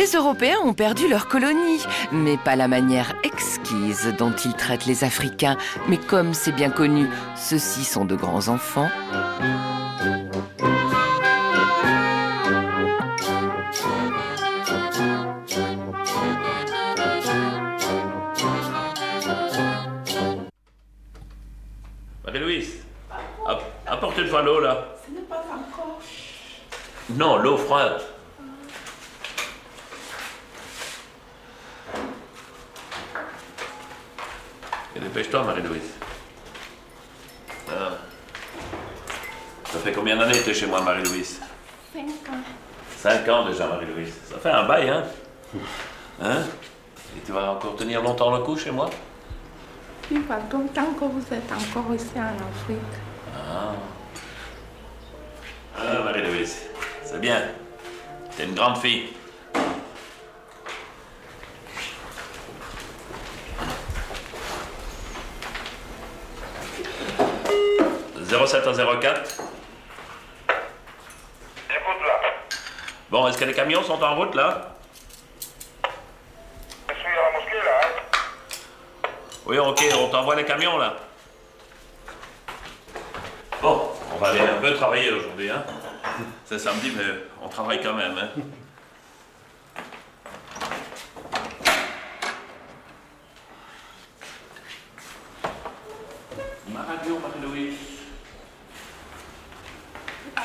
Les Européens ont perdu leur colonie, mais pas la manière exquise dont ils traitent les Africains. Mais comme c'est bien connu, ceux-ci sont de grands enfants. Marie-Louise, apporte une fois l'eau là. Ce n'est pas encore. Non, l'eau froide. Et dépêche-toi, Marie-Louise. Ah. Ça fait combien d'années que tu es chez moi, Marie-Louise? 5 ans. 5 ans déjà, Marie-Louise. Ça fait un bail, hein? Hein? Et tu vas encore tenir longtemps le coup chez moi? Oui, pardon, tant que vous êtes encore ici en Afrique. Ah. Ah, Marie-Louise, c'est bien. T'es une grande fille. « 07 à 04. » J'écoute là. Bon, est-ce que les camions sont en route, là? Je suis à la mosquée là. Hein. Oui, ok, on t'envoie les camions, là. Bon, on va aller un peu travailler aujourd'hui, hein? C'est samedi, mais on travaille quand même, hein? Ma radio, Marie-Louise.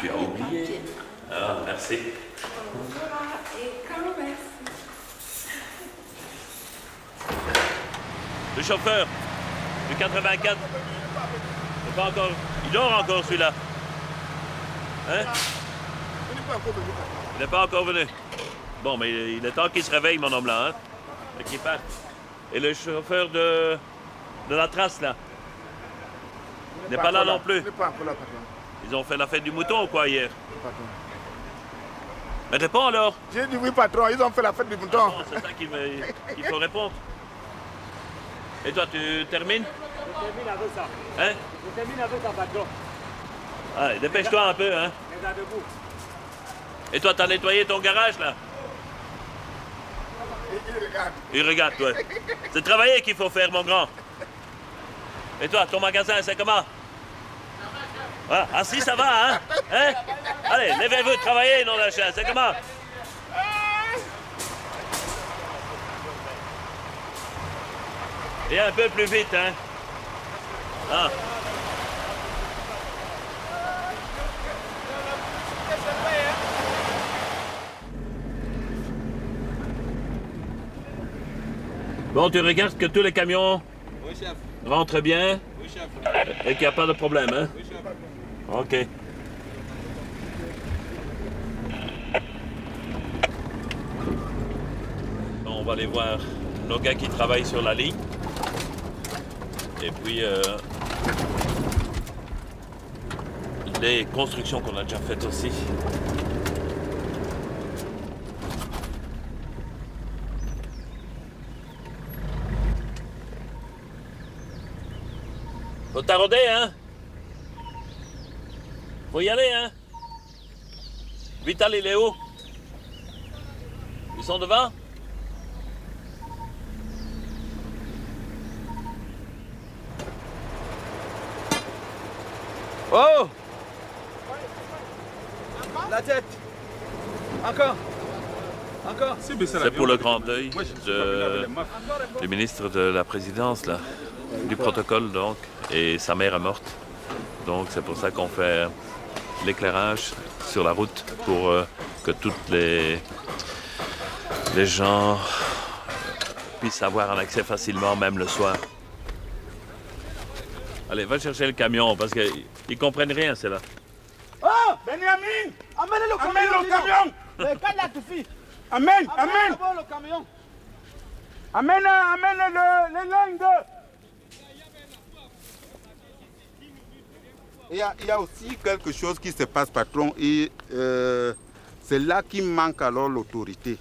Tu as oublié? Ah, merci. Et quand merci. Le chauffeur du 84. C'est pas encore... Il dort encore celui-là. Hein? Il n'est pas encore venu. Bon, mais il est temps qu'il se réveille, mon homme là, hein? Et qu'il parte. Et le chauffeur de la trace là. Il n'est pas là non plus. Ils ont fait la fête du mouton ou quoi hier? Mais réponds alors. J'ai dit oui, patron, ils ont fait la fête du mouton. Non, c'est ça qu'il faut répondre. Et toi, tu termines? Je termine avec ça. Hein? Je termine avec ça, patron. Allez, dépêche-toi un peu, hein? Regardez-vous. Et toi, t'as nettoyé ton garage, là? Il regarde. Il regarde, toi. C'est travailler qu'il faut faire, mon grand. Et toi, ton magasin, c'est comment? Ah, ah si, ça va, hein? Hein? Allez, levez-vous, travaillez, non, la chaîne, c'est comment? Et un peu plus vite, hein? Ah. Bon, tu regardes que tous les camions Oui, chef. rentrent bien Oui, chef. et qu'il n'y a pas de problème, hein? Oui, chef. OK. On va aller voir nos gars qui travaillent sur la ligne. Et puis, les constructions qu'on a déjà faites aussi. Faut tarauder, hein? Faut y aller, hein? Vital, il est où? Ils sont devant? Oh! La tête. Encore. Encore. C'est pour le grand deuil du ministre de la présidence, là, du protocole, donc, et sa mère est morte. Donc c'est pour ça qu'on fait l'éclairage sur la route pour que toutes les gens puissent avoir un accès facilement, même le soir. Allez, va chercher le camion, parce qu'ils comprennent rien, c'est là. Oh, Benjamin, amène le camion. Le camion suffit. Amène. D'abord le camion. Amène le lingue. Il y a aussi quelque chose qui se passe, patron, et c'est là qu'il manque alors l'autorité.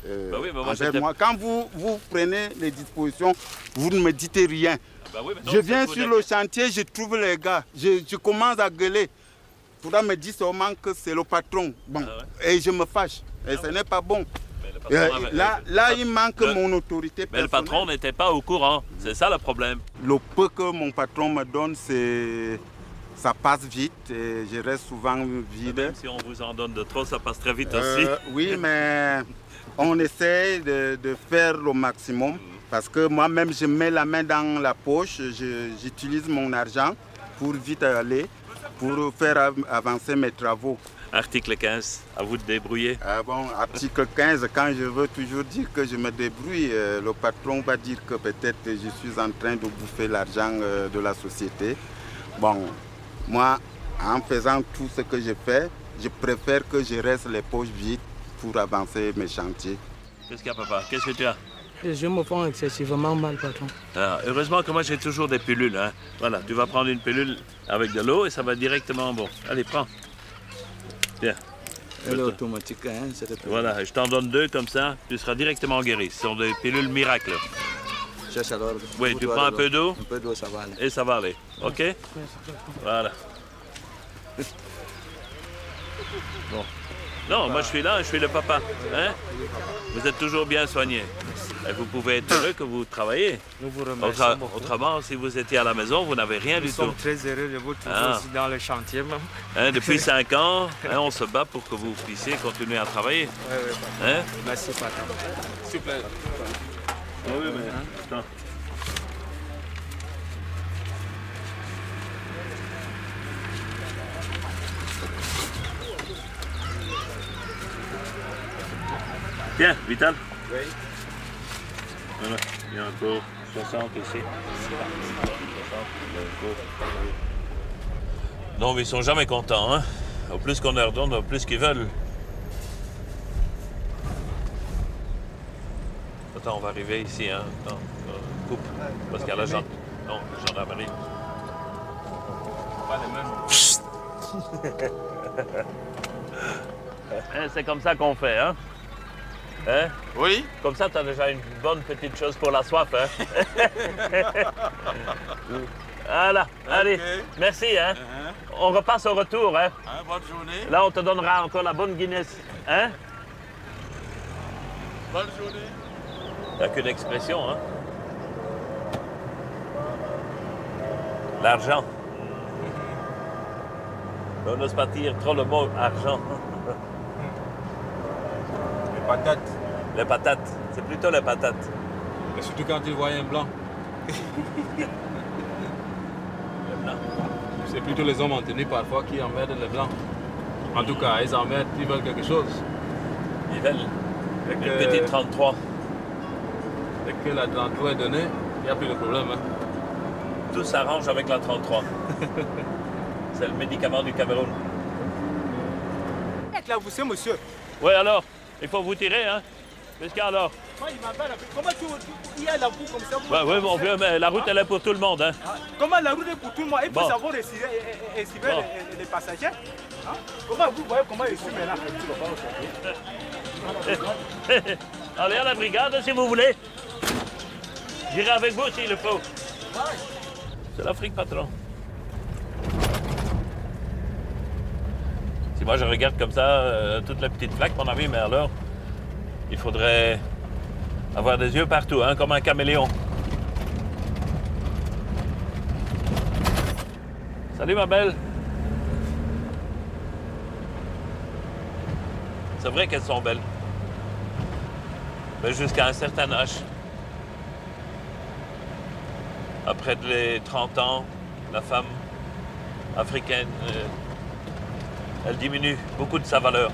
Bah oui, mais Moi. Quand vous prenez les dispositions, vous ne me dites rien. Bah oui, mais non, Je viens sur le chantier, je trouve les gars, je commence à gueuler. Faudra me dire seulement que c'est le patron. Bon, Ah ouais. et je me fâche. Et ce n'est pas bon. Mais le Là, il manque mon autorité Mais le personnelle. patron n'était pas au courant. C'est ça le problème. Le peu que mon patron me donne, ça passe vite et je reste souvent vide. Même si on vous en donne de trop, ça passe très vite aussi. Oui, mais on essaie de faire le maximum parce que moi-même, je mets la main dans la poche, j'utilise mon argent pour vite aller, pour faire avancer mes travaux. Article 15, à vous de débrouiller. Article 15, quand je veux toujours dire que je me débrouille, le patron va dire que peut-être je suis en train de bouffer l'argent de la société. Bon, moi, en faisant tout ce que je fais, je préfère que je reste les poches vides pour avancer mes chantiers. Qu'est-ce qu'il y a, papa? Qu'est-ce que tu as? Je me sens excessivement mal, patron. Ah, heureusement que moi j'ai toujours des pilules. Hein. Voilà, tu vas prendre une pilule avec de l'eau et ça va directement bon. Allez, prends. Tiens. Elle est automatique, hein, Voilà, je t'en donne 2 comme ça, tu seras directement guéri. Ce sont des pilules miracles. Cherche alors. Oui, tu prends un peu d'eau. Un peu d'eau, ça va aller. Et ça va aller. OK? Voilà. Bon. Non, moi je suis là, je suis le papa. Hein? Vous êtes toujours bien soigné. Et vous pouvez être heureux que vous travaillez. Nous vous remercions beaucoup. Autrement, si vous étiez à la maison, vous n'avez rien du tout. Nous sommes très heureux de vous trouver aussi dans le chantier même. Hein, depuis 5 ans, hein, on se bat pour que vous puissiez continuer à travailler. Oui, oui. Hein? Merci, patron. S'il vous plaît. Oui, mais attends. Tiens, Vital. Oui. Voilà, il y a encore 60 ici. Non, mais ils sont jamais contents, hein. Au plus qu'on leur donne, au plus qu'ils veulent. Attends, on va arriver ici, hein. Attends, coupe. Parce qu'il y a la gendarmerie. Non, la gendarmerie. Pas les mêmes. Hein, c'est comme ça qu'on fait, hein. Hein? Oui. Comme ça, tu as déjà une bonne petite chose pour la soif, hein? Voilà, allez, merci, hein? On repasse au retour, hein? Bonne journée. Là, on te donnera encore la bonne Guinness, hein? Bonne journée. Il n'y a qu'une expression, hein? L'argent. On n'ose pas dire trop le mot argent. Les patates. Les patates, c'est plutôt les patates. Et surtout quand tu vois un blanc. Le blanc. C'est plutôt les hommes en tenue parfois qui emmerdent les blancs. En tout cas, ils emmerdent, ils veulent quelque chose. Ils veulent Et une que, petite 33. et que la 33 est donnée, il n'y a plus de problème. Hein. Tout s'arrange avec la 33. C'est le médicament du Cameroun. Là, vous savez, monsieur. Oui, alors, il faut vous tirer, hein? Qu'est-ce qu'il y a alors? Moi, il m'appelle. Comment il y a la boue comme ça? Oui, mon vieux, mais la route, elle est pour tout le monde, hein? Comment la route est pour tout le monde? Il faut Bon. savoir estimer Bon. les passagers. Hein? Comment vous voyez comment il suit maintenant? Allez à la brigade si vous voulez. J'irai avec vous s'il le faut. C'est l'Afrique, patron. Si moi je regarde comme ça toutes les petites flaques qu'on a vues, mais alors, il faudrait avoir des yeux partout, hein, comme un caméléon. Salut ma belle. C'est vrai qu'elles sont belles. Mais jusqu'à un certain âge. Après les 30 ans, la femme africaine, elle diminue beaucoup de sa valeur.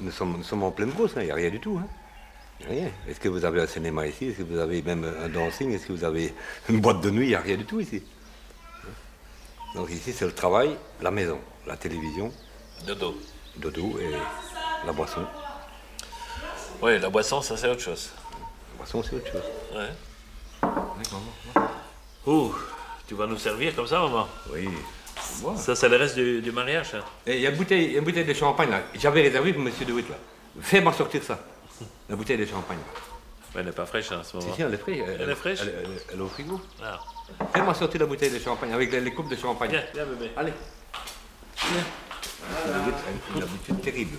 Nous sommes en pleine brousse, il n'y a rien du tout. Hein. Rien. Est-ce que vous avez un cinéma ici? Est-ce que vous avez même un dancing? Est-ce que vous avez une boîte de nuit? Il n'y a rien du tout ici. Donc ici, c'est le travail, la maison, la télévision, Dodo. dodo et la boisson. Oui, la boisson, ça c'est autre chose. La boisson, c'est autre chose. Ouais. Ouh, tu vas nous servir comme ça, maman? Oui. Ça, c'est le reste du mariage, hein? Et il y a une bouteille de champagne là. J'avais réservé pour M. DeWitt là. Fais-moi sortir ça. La bouteille de champagne. Mais elle n'est pas fraîche en ce moment. Si, elle est fraîche. Elle est fraîche? Elle est au frigo. Ah. Fais-moi sortir la bouteille de champagne avec les coupes de champagne. Viens, viens, bébé. Allez. Viens. C'est une habitude terrible.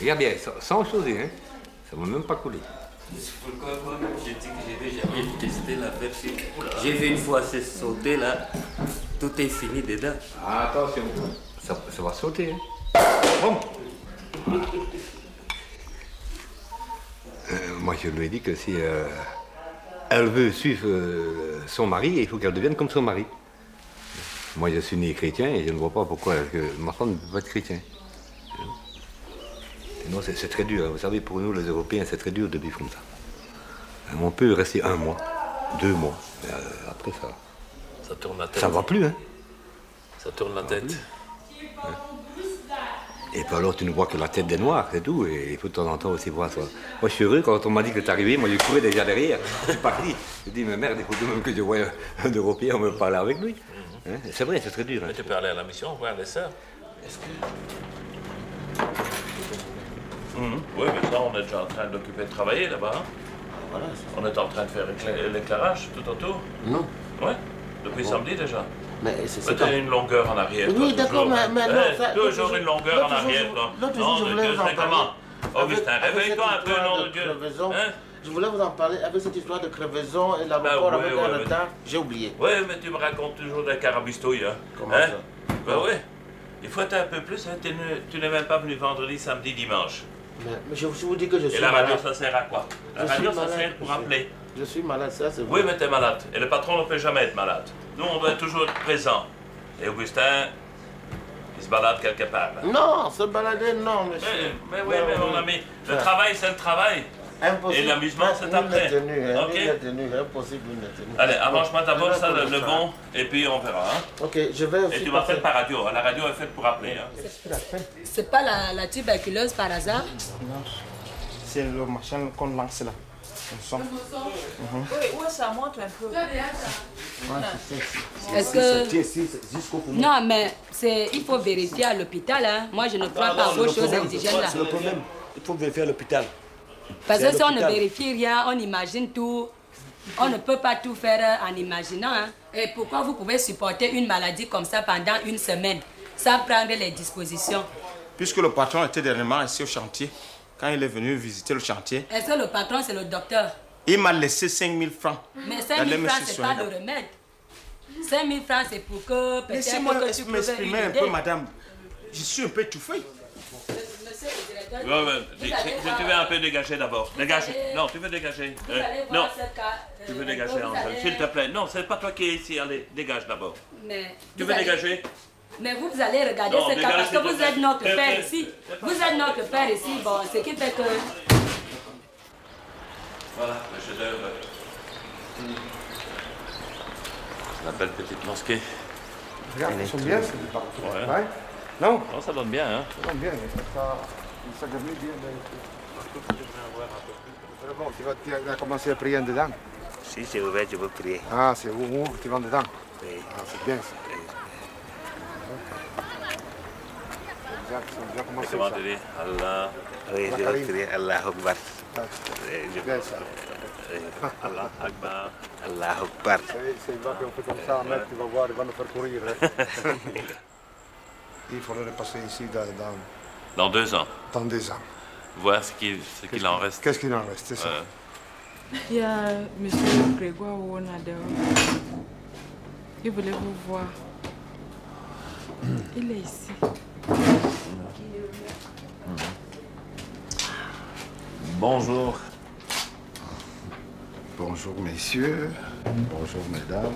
Regarde bien, sans sauter, hein. Ça ne va même pas couler. C'est pourquoi j'ai dit que je n'ai jamais testé la version. J'ai vu une fois c'est sauté là, tout est fini dedans. Ah, attention, ça va sauter. Hein. Bon. Moi, je lui ai dit que si elle veut suivre son mari, il faut qu'elle devienne comme son mari. Moi, je suis né chrétien et je ne vois pas pourquoi ma femme ne peut pas être chrétien. Sinon, c'est très dur. Vous savez, pour nous, les Européens, c'est très dur de vivre comme ça. On peut rester 1 mois, 2 mois. Mais après, ça tourne la tête. Ça va plus, hein. Ça tourne la tête. Ouais. Et puis alors, tu ne vois que la tête des Noirs, c'est tout. Et il faut de temps en temps aussi voir ça. Moi, je suis heureux quand on m'a dit que tu arrivé. Moi, je courais déjà derrière. Je suis parti. Je dis, mais merde, il faut tout de même que je voie un Européen me parler avec lui. Hein? C'est vrai, c'est très dur. Mais tu peux aller à la mission, voir les sœurs. Oui, mais ça, on est déjà en train d'occuper de travailler là-bas. Hein? Voilà. On est en train de faire l'éclairage tout autour. Non. Oui, depuis samedi déjà. Mais c'est peut-être une longueur en arrière. Oui, d'accord, mais non. Toujours une longueur en arrière. L'autre jour, je voulais vous en parler. Augustin, réveille-toi un peu, nom de Dieu. Je voulais vous en parler avec cette histoire de crevaison et l'aéroport avec un retard. J'ai oublié. Oui, mais tu me racontes toujours des carabistouilles. Hein? Comment ça? Ben oui. Il faut être un peu plus. Hein? Tu n'es même pas venu vendredi, samedi, dimanche. Mais je vous dis que je suis malade. Et la radio, malade. ça sert à quoi? La radio, ça sert pour appeler. Je suis malade, ça c'est vrai. Oui, mais tu es malade. Et le patron ne peut jamais être malade. Nous, on doit toujours être présent. Et Augustin, il se balade quelque part. Là. Non, se balader, non, monsieur. Mais oui, mais mon ami, le travail, c'est le travail. Impossible. Et l'amusement, c'est après. Impossible, une tenue. Allez, arrange-moi d'abord ça, le bon, et puis on verra. Hein? Ok, je vais aussi. Et tu m'appelles par radio. La radio est faite pour appeler. Hein? C'est pas la tuberculose par hasard? Non, c'est le machin qu'on lance là. Oui, où ça monte un peu. Est-ce que... Non, mais il faut vérifier à l'hôpital. Hein. Moi, je ne crois pas à vos choses indigènes là. C'est le problème. Il faut vérifier à l'hôpital. Parce que si on ne vérifie rien, on imagine tout. On ne peut pas tout faire en imaginant. Hein. Et pourquoi vous pouvez supporter une maladie comme ça pendant 1 semaine sans prendre les dispositions? Puisque le patron était dernièrement ici au chantier. Quand il est venu visiter le chantier. Est-ce que le patron, c'est le docteur? Il m'a laissé 5 000 francs. Mais 5 000 francs, c'est pas le remède. 5 000 francs, c'est pour que peut-être laissez-moi que tu m'exprimer un peu, madame. Je suis un peu étouffé. Monsieur le directeur, tu veux un peu dégager d'abord. Dégager. Non, tu veux dégager. Non, tu veux dégager, s'il te plaît. Non, c'est pas toi qui es ici. Allez, dégage d'abord. Tu veux dégager? Mais vous allez regarder ce cas parce que vous êtes notre père ici. Vous êtes notre père ici. Bon, ce qui fait que... Voilà, le chef-d'œuvre. La belle petite mosquée. Regarde, ils sont bien, c'est ouais. Non? Non, ça donne bien, hein? Ça donne bien, ça donne bien. Bon, tu vas commencer à prier en dedans? Si c'est ouvert, je veux prier. Ah, c'est où tu vas en dedans? Oui. Ah, c'est bien ça. Comment tu dis? Allah. Oui, je veux prier Allah Akbar. Bien ça. Allah Akbar. Allah Akbar. C'est une fois qu'on fait comme ça, mec, tu vas voir, il va nous faire courir. Il faudrait passer ici dans 2 ans. Dans 2 ans. Voir ce qu'il en reste. Qu'est-ce qu'il en reste, c'est ça. Il y a M. Grégoire Ouonadeo. Il voulait vous voir. Il est ici. Bonjour. Bonjour messieurs. Bonjour mesdames.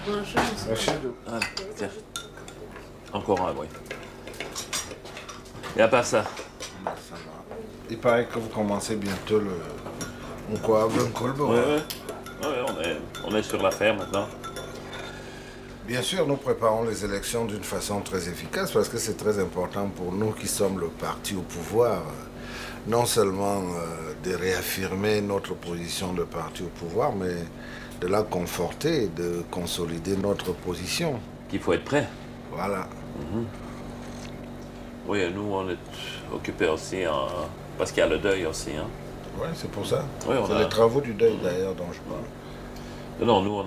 Bonjour. Ah, tiens. Encore un, oui. Et à part ça? Ça va. Il paraît que vous commencez bientôt le... On coave un colbon. Oui, on est sur l'affaire maintenant. Bien sûr, nous préparons les élections d'une façon très efficace parce que c'est très important pour nous qui sommes le parti au pouvoir, non seulement de réaffirmer notre position de parti au pouvoir, mais de la conforter et de consolider notre position. Qu'il faut être prêt. Voilà. Oui, nous, on est occupés aussi, parce qu'il y a le deuil aussi. Hein. Oui, c'est pour ça. Oui, c'est les travaux du deuil, d'ailleurs, dont je parle. Non, nous,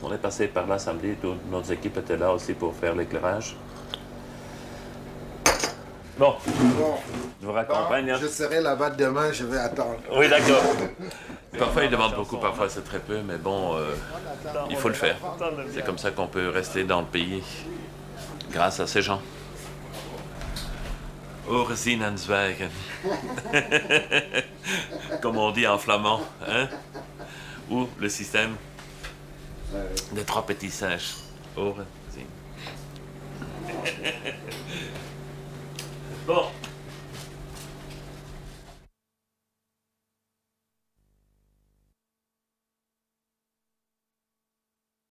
on est passé par là samedi. Toutes nos équipes étaient là aussi pour faire l'éclairage. Bon, je vous raccompagne. Hein. Je serai là-bas demain, je vais attendre. Oui, d'accord. Parfois, ils demandent beaucoup, parfois c'est très peu, mais bon, il faut le faire. C'est comme ça qu'on peut rester dans le pays, grâce à ces gens. Oorzienswijgen. Comme on dit en flamand, hein? Ou le système des 3 petits singes. Oorziens. Bon.